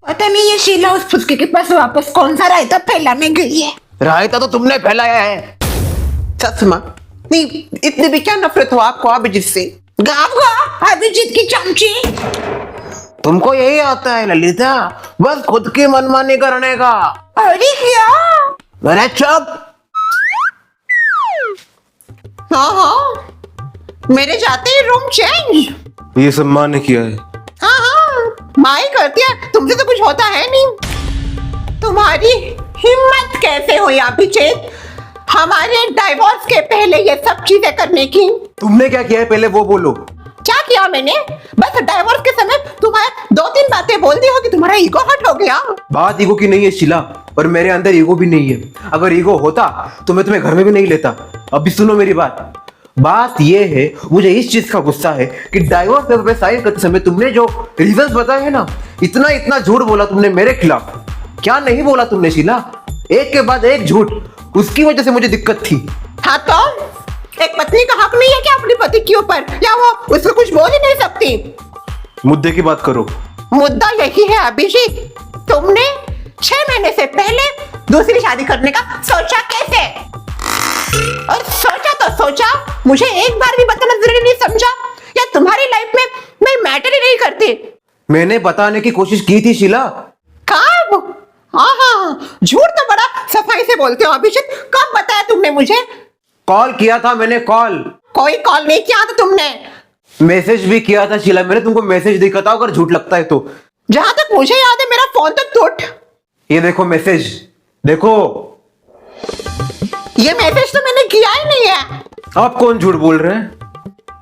पता नहीं ये शीला उस फुसके के पास वापस कौन सा रायता फैलाने गई है। रायता तो तुमने फैलाया है। ससमा, नहीं इतनी भी क्या नफरत हो आपको अभिजीत से? गाँव अभिजीत की चमची। तुमको यही आता है ललिता, बस खुद की मनमानी करने का। अरे क्या? अरे चुप। हाँ हाँ, मेरे जाते ही रूम चेंज। ये सब माँ ने किया है। हाँ हाँ, माँ ही करती है, तुमसे तो कुछ होता है नहीं। तुम्हारी हिम्मत कैसे हुई अभिजीत हमारे डाइवोर्स के पहले ये सब चीजें करने की? तुमने क्या किया है पहले वो बोलो। क्या किया मैंने? बस डाइवोर्स के समय तुम्हारे 2-3 बातें बोल दी हो कि तुम्हारा ईगो हर्ट हो गया। बात ईगो की नहीं है शीला, और मेरे अंदर ईगो भी नहीं है। अगर ईगो होता तो मैं तुम्हें घर में भी नहीं लेता। अभी सुनो मेरी बात ये है, मुझे इस चीज का गुस्सा है कि डाइवोर्स पेपर पे साइन करते समय तुमने जो रीजंस बताए हैं ना, इतना झूठ बोला तुमने मेरे खिलाफ। क्या नहीं बोला तुमने शीला? एक के बाद एक झूठ, उसकी वजह से मुझे दिक्कत थी। हाँ तो एक पत्नी का हक नहीं है क्या अपनी पति के ऊपर, या वो उसको कुछ बोल ही नहीं सकती? मुद्दे की बात करो। मुद्दा यही है अभिजीत, तुमने 6 महीने से पहले दूसरी शादी करने का सोचा कैसे? और सोचा तो सोचा, मुझे एक बार भी बताना जरूरी नहीं समझा, या तुम्हारी लाइफ में मैं मैटर ही नहीं करती? मैंने बताने की कोशिश की थी शीला। कब? हाँ हाँ, झूठ तो बड़ा सफाई से बोलते हो अभिजीत। कब बताया तुमने मुझे? कॉल किया था मैंने, कॉल। कोई कॉल नहीं किया था तुमने। मैसेज भी किया था शीला, मैंने तुमको मैसेज दिखा था, अगर झूठ लगता है तो। जहां तक मुझे याद है मेरा फोन तो टूट। ये देखो मैसेज, देखो। ये मैसेज तो मैंने किया ही नहीं है। आप कौन झूठ बोल रहे हैं?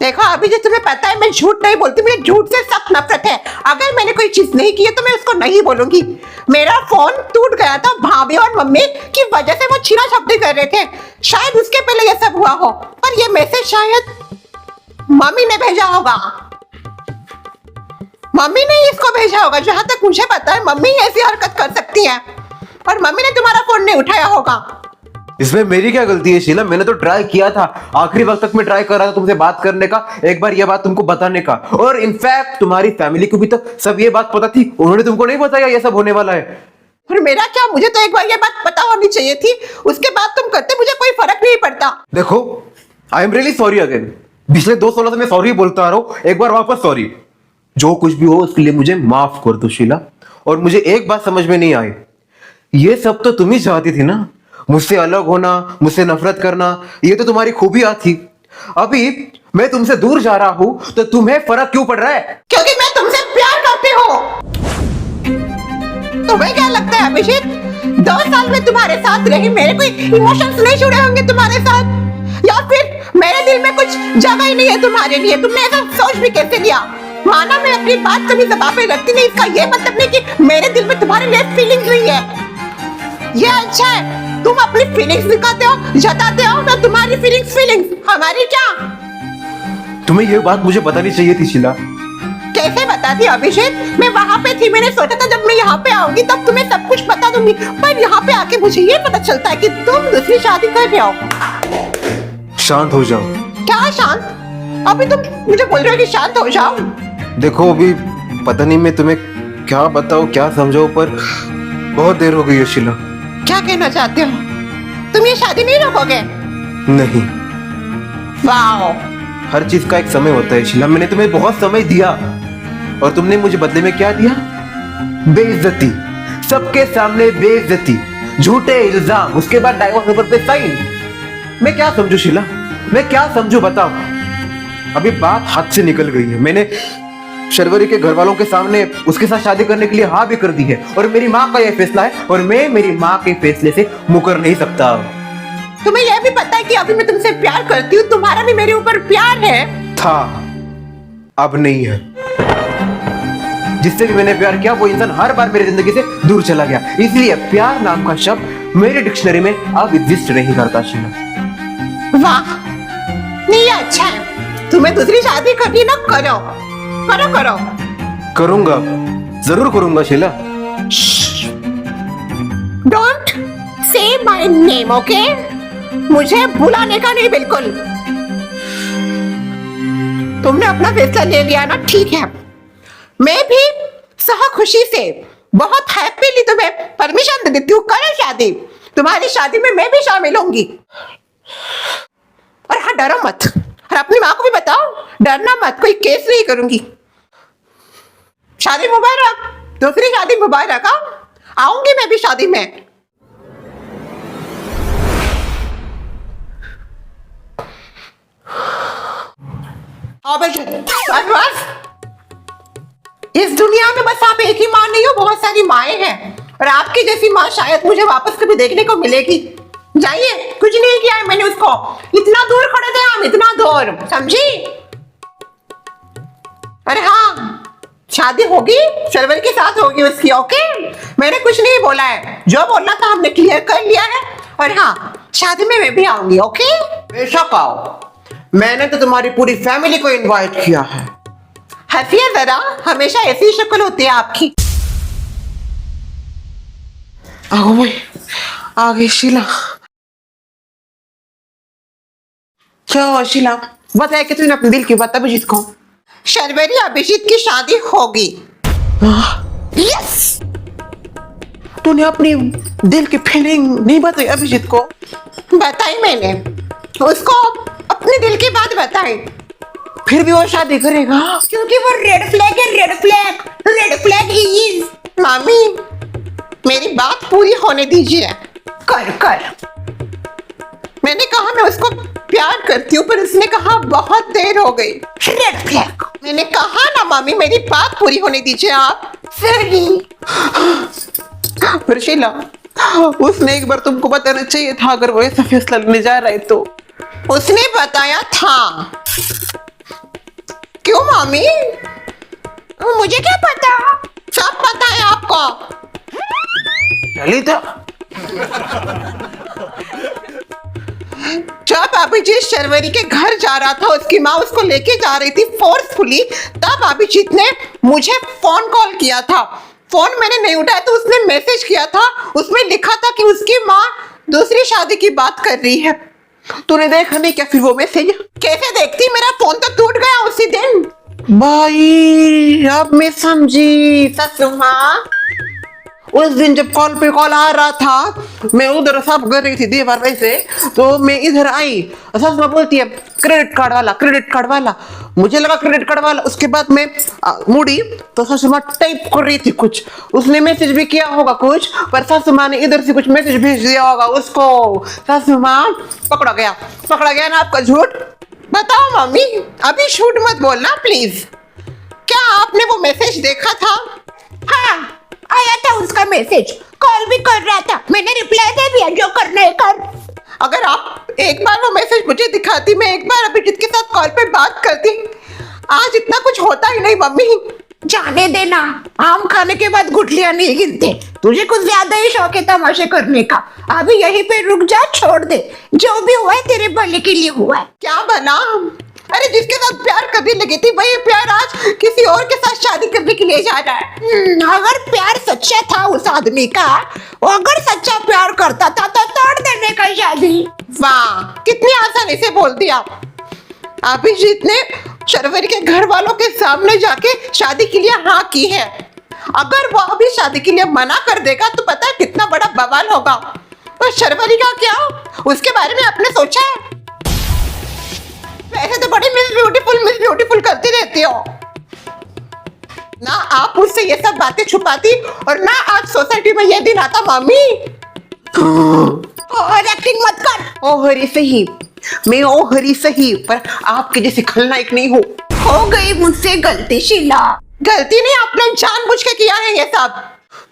देखो अभिजीत, तुम्हें पता है मैं झूठ नहीं बोलती, मुझे झूठ से सख्त नफरत है। अगर मैंने कोई चीज नहीं की है तो मैं उसको नहीं बोलूंगी। मेरा फोन टूट गया था भाभी और मम्मी की वजह से, वो छीना झपटी कर रहे थे, शायद उसके पहले ये सब हुआ हो। पर ये मैसेज शायद मम्मी ने भेजा होगा। मम्मी ने इसको भेजा होगा, जहां तक मुझे पता है मम्मी ऐसी हरकत कर सकती है, और मम्मी ने तुम्हारा फोन नहीं उठाया होगा। इसमें मेरी क्या गलती है शीला? मैंने तो ट्राई किया था, आखिरी वक्त तक मैं ट्राई कर रहा था तुमसे बात करने का, एक बार ये बात तुमको बताने का। और इनफैक्ट तुम्हारी फैमिली को भी तो सब ये बात पता थी, उन्होंने तुमको नहीं बताया ये सब होने वाला है। और मेरा क्या, मुझे तो एक बार ये बात पता होनी चाहिए थी, उसके बाद तुम करते मुझे कोई फर्क नहीं पड़ता। देखो, I am really sorry again. पिछले 2 सालों से मैं सॉरी बोलता आ रहा हूं, एक बार वापस सॉरी। जो कुछ भी हो उसके लिए मुझे माफ कर दो शीला। और मुझे एक बात समझ में नहीं आई, ये सब तो तुम ही चाहती थी ना, मुझसे अलग होना, मुझसे नफरत करना, ये तो तुम्हारी खूबियां थी। अभी मैं तुमसे दूर जा रहा हूं तो तुम्हें फर्क क्यों पड़ रहा है? क्योंकि मैं तुमसे प्यार करती हूँ। तुम्हें क्या लगता है अभिजीत, 2 साल में तुम्हारे साथ रही, मेरे कोई इमोशंस नहीं जुड़े होंगे तुम्हारे साथ? या फिर मेरे दिल में कुछ जगह ही नहीं है तुम्हारे लिए? तुमने ऐसा सोच भी कैसे लिया? माना मैं अपनी बात कभी ज़बान पे रखती नहीं, इसका ये मतलब नहीं कि मेरे दिल में तुम्हारे लिए फीलिंग्स नहीं है। ये अच्छा है, तुम अपनी फीलिंग्स दिखाते हो, जताते हो, ना तुम्हारी फीलिंग्स हमारी क्या? तुम्हें ये बात मुझे बतानी चाहिए थी शीला। कैसे बताती अभिषेक? मैं वहां पे थी, मैंने सोचा था जब मैं यहाँ पे आऊंगी तब तुम्हें सब कुछ बता दूंगी, पर यहाँ पे आके मुझे ये पता चलता है कि तुम दूसरी शादी कर रहे हो। शांत हो जाओ। क्या शांत? अभी तुम मुझे बोल रहे हो कि शांत हो जाओ? देखो, अभी पता नहीं मैं तुम्हें क्या बताऊं, क्या समझाऊं, पर बहुत देर हो गई है शीला। क्या कहना चाहते हो? तुम ये शादी नहीं रोकोगे? नहीं। वाओ, हर चीज का एक समय होता है शीला। मैंने तुम्हें बहुत समय दिया और तुमने मुझे बदले में क्या दिया? बेइज्जती, सबके सामने बेइज्जती, झूठे इल्जाम, उसके बाद डाइवोर्स पेपर पे साइन। मैं क्या समझू शीला, मैं क्या समझू बताओ? अभी बात हाथ से निकल गई है। मैंने शर्वरी के घर वालों के सामने उसके साथ शादी करने के लिए हाँ भी कर दी है, और मेरी माँ का यह फैसला है, और मैं मेरी माँ के फैसले से मुकर नहीं सकता। तुम्हें यह भी पता है कि अभी मैं तुमसे प्यार करती हूँ, तुम्हारा भी मेरे ऊपर प्यार है। था, अब नहीं है। जिससे भी मैंने प्यार किया वो इंसान हर बार मेरी जिंदगी से दूर चला गया, इसलिए प्यार नाम का शब्द मेरी डिक्शनरी में अब एग्जिस्ट नहीं करता शीला। वाह, नहीं अच्छा है, तुम्हें दूसरी शादी करनी ना, करो करो करो। करूंगा, जरूर करूंगा Sheela. Don't say my name, okay? मुझे बुलाने का नहीं बिल्कुल। तुमने अपना फैसला ले लिया ना, ठीक है, मैं भी सह खुशी से बहुत हैप्पीली तुम्हें परमिशन दे देती हूँ, करो शादी। तुम्हारी शादी में मैं भी शामिल होंगी। और हाँ, डरो मत, और अपनी माँ को भी बताओ डरना मत, कोई केस नहीं करूंगी। शादी मुबारक, दूसरी शादी मुबारक। आऊंगी मैं भी शादी में। बस इस दुनिया में बस आप एक ही माँ नहीं हो, बहुत सारी माएँ हैं, और आपकी जैसी माँ शायद मुझे वापस कभी देखने को मिलेगी। जाइए, कुछ नहीं किया है मैंने उसको, इतना दूर खड़े थे हम, इतना दूर, समझी? अरे हाँ, शादी होगी, शर्वर के साथ होगी उसकी, ओके? मैंने कुछ नहीं बोला है, जो बोलना था हमने क्लियर कर लिया है। और हाँ, शादी में मैं भी आऊंगी, ओके? बेशक आओ, मैंने तो तुम्हारी पूरी फैमिली को इनवाइट किया है। हंसिए जरा, हमेशा ऐसी शक्ल होती है आपकी। आओ भाई, आ गई शीला। क्या हुआ शीला, बताया कि तूने अपने दिल की बात अभिजीत को? शर्वरी अभिजीत की शादी होगी। यस, तूने अपनी दिल की फीलिंग नहीं बताई अभिजीत को? बताई मैंने उसको, अपने दिल की बात बताई। फिर भी वो शादी करेगा? क्योंकि वो रेड फ्लैग है, red flag, red flag he is. मामी, मेरी बात पूरी होने दीजिए। कर कर। मैंने कहा मैं उसको प्यार करती हूँ, पर उसने कहा बहुत देर हो गई। Red flag. मैंने कहा ना मामी, मेरी बात पूरी होने दीजिए आप। सॉरी। पर शीला, उसने एक बार तुमको बताना चाहिए था, अगर वो ऐसा फैसला लेने जा रहा है तो। उसने बताया था। क्यों मामी? मुझे क्या पता? सब पता है आपको। ललिता, जब अभिजीत शर्वरी के घर जा रहा था, उसकी माँ उसको लेके जा रही थी फोर्सफुली, तब अभिजीत ने मुझे फोन कॉल किया था। फोन मैंने नहीं उठाया तो उसने मैसेज किया था, उसमें लिखा था कि उसकी माँ दूसरी शादी की बात कर रही है। तूने देखा नहीं क्या फिर वो मैसेज? कैसे देखती, मेरा फोन तो टूट गया उसी दिन। भाई, अब मैं समझी। ससु माँ, उस दिन जब कॉल पे कॉल आ रहा था, मैं उधर साफ कर रही थी दीवार वैसे, तो मैं इधर आई, सास माँ बोलती है क्रेडिट कार्ड वाला, क्रेडिट कार्ड वाला। मुझे लगा क्रेडिट कार्ड वाला। उसके बाद मैं मुड़ी तो सासू माँ टाइप कर रही थी कुछ, उसने मैसेज भी किया होगा कुछ, पर सासू माँ ने इधर से कुछ मैसेज भेज दिया होगा उसको। सासू माँ पकड़ा गया ना आपका झूठ। बताओ मम्मी, अभी झूठ मत बोलना प्लीज। क्या आपने वो मैसेज देखा था? हाँ, आया था उसका मैसेज, कॉल भी कर रहा था, मैंने रिप्लाई दे दिया, जो करना है कर। अगर आप एक बार वो मैसेज मुझे दिखाती, मैं एक बार अभिजीत के साथ कॉल पे बात करती, आज इतना कुछ होता ही नहीं मम्मी। जाने देना, आम खाने के बाद गुठलियां नहीं गिनते। तुझे कुछ ज्यादा ही शौक है तमाशे करने का। अभी यहीं पे रुक जा, छोड़ दे, जो भी हुआ है तेरे भले के लिए हुआ है। क्या बना? अरे जिसके साथ प्यार करने लगी थी, वही प्यार आज किसी और के साथ शादी करने के लिए जा रहा है। अगर प्यार सच्चा था उस आदमी का, वो अगर सच्चा प्यार करता था तो तोड़ देने का शादी। वाह, कितनी आसानी से बोल दिया। अभिजीत ने शर्वरी के घर वालों के सामने जाके शादी के लिए हाँ की है। अगर वो अभी शादी के लिए मना कर देगा तो पता है कितना बड़ा बवाल होगा। और शर्वरी का क्या, उसके बारे में आपने सोचा है? वैसे तो बड़ी मिस ब्यूटीफुल करती रहती हो ना। आप मुझसे ये सब बातें छुपाती और ना आज सोसाइटी में ये दिन आता मम्मी। और एक्टिंग मत कर। ओ हरी सही, मैं ओ हरी सही, पर आपके जैसे खलनायक नहीं हूँ। हो गई मुझसे गलती शीला। गलती नहीं, आपने जानबूझ के किया है ये सब।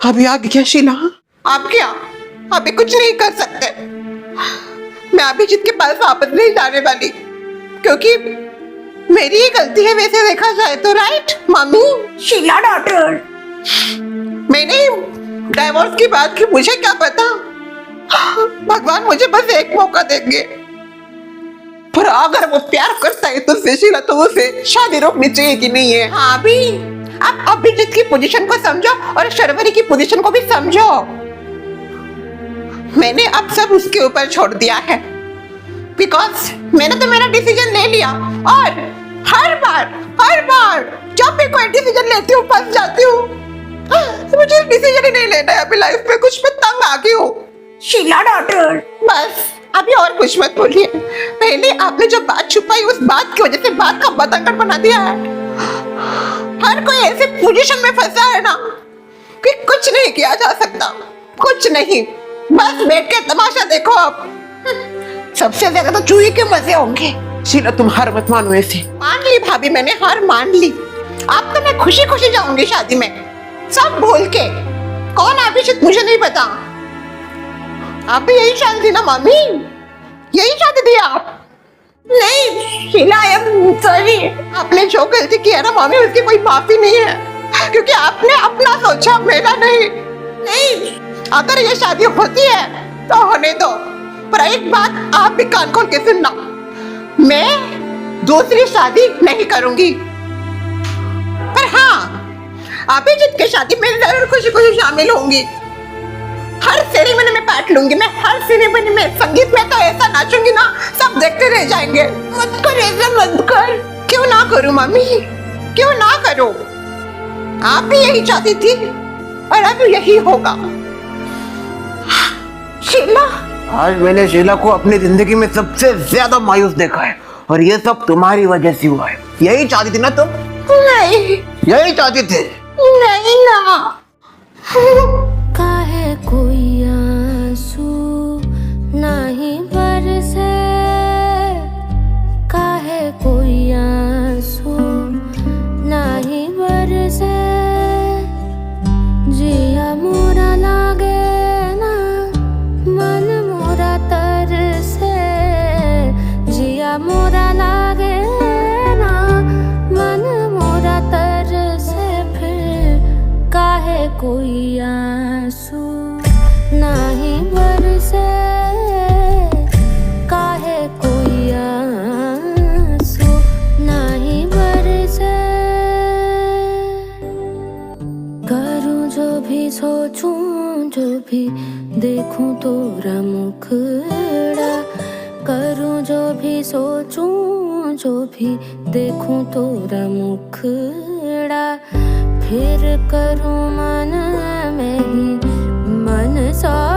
अभी आगे क्या शीला? आप क्या अभी कुछ नहीं कर सकते। मैं अभिजीत के पास वापस नहीं जाने वाली, क्योंकि मेरी ही गलती है वैसे देखा जाए तो। Right mummy? शीला डॉटर, मैंने डाइवोर्स की बात की, मुझे क्या पता। भगवान मुझे बस एक मौका देंगे, पर अगर वो प्यार करता है तो शीला तो उसे शादी रोकनी चाहिए कि नहीं है? हाँ भी, आप अभिजीत की पोजीशन को समझो और शर्वरी की पोजीशन को भी समझो। मैंने अब सब उसके ऊपर छोड़ दिया है, बिकॉज मैंने तो मेरा डिसीजन ले लिया। और हर बार जब भी कोई डिसीजन लेती हूँ फंस जाती हूँ। मुझे डिसीजन ही नहीं लेना है अभी लाइफ में, कुछ मैं तंग आ गई हूँ। शीला डॉटर, बस अभी और कुछ मत बोलिए। पहले आपने जो बात छुपाई उस बात की वजह से बात का बतंगड़ बना दिया है। हर कोई ऐसे पोजीशन में फंसा है ना कि कुछ नहीं किया जा सकता, कुछ नहीं, बस बैठ के तमाशा देखो आप। सबसे ज्यादा तो चूहे के मजे होंगे। शीला तुम हार मत मानो ऐसे। मान ली भाभी, मैंने हार मान ली। अब तो मैं खुशी खुशी जाऊंगी शादी में, सब भूल के। कौन अभिषेक मुझे नहीं पता। आप भी यही शादी थी ना मम्मी, यही शादी थी आप। नहीं शीला, आई एम सॉरी। आपने जो गलती की है ना मम्मी, उसकी कोई माफी नहीं है, क्योंकि आपने अपना सोचा, मेरा नहीं। नहीं, अगर ये शादी होती है तो होने दो, पर एक बात आप भी कान खोल के सुनना, मैं दूसरी शादी नहीं करूंगी। पर हाँ, अभिजीत की शादी में जरूर खुशी खुशी शामिल होंगी। हर सेरेमनी में बैठ लूंगी मैं, हर सेरेमनी में। संगीत में तो ऐसा नाचूंगी ना, सब देखते रह जाएंगे। मत कर ऐसा, मत कर। क्यों ना करूं मम्मी, क्यों ना करूं? आप भी यही चाहती थी और अब यही होगा। शीला, आज मैंने शीला को अपनी जिंदगी में सबसे ज्यादा मायूस देखा है, और ये सब तुम्हारी वजह से हुआ है। यही चाहती थी ना तुम? नहीं यही चाहती थी। नहीं ना। काहे कोई आंसू नहीं बरसे, काहे कोई आंसू नहीं बरसे, जिया मोरा लागे ना मन मोरा तरसे, जिया मोरा लागे ना मन मोरा तरसे, फिर काहे कोई आंसू नहीं बरसे, काहे कोई आंसू नहीं बरसे। करूं जो भी सोचूं जो भी देखूं तोरा मुखड़ा, करूं जो भी सोचूं जो भी देखूं तोरा मुखड़ा, फिर करूं मन में ही मन सा